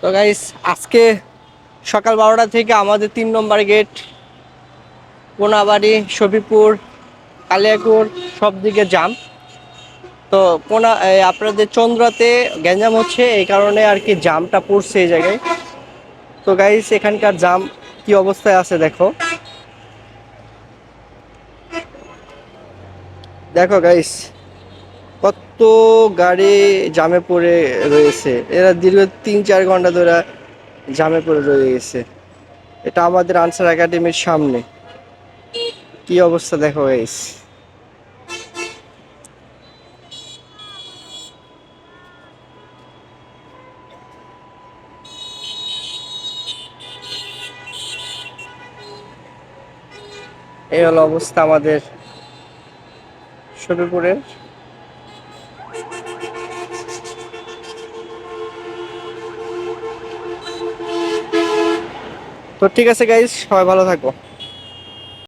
তো গাইস আজকে সকাল 12টা থেকে আমাদের 3 নম্বর গেট, কোনাবাড়ি, শফিপুর, কালিয়াকুর সব দিকে জাম। তো আপনাদের চন্দ্রাতে গ্যাঞ্জাম হচ্ছে, এই কারণে আর কি জামটা পড়ছে এই জায়গায়। তো গাইস এখানকার জাম কি অবস্থায় আছে দেখো, দেখো গাইস কত গাড়ি জামে পড়ে রয়েছে। এরা দীর্ঘ 3-4 ঘন্টা ধরে জামে পড়ে রয়ে গেছে। এটা আমাদের আনসার একাডেমির সামনে, কি অবস্থা দেখো গাইস। এই হলো অবস্থা আমাদের শফিপুরের। তো ঠিক আছে গাইস, সবাই ভালো থাকো।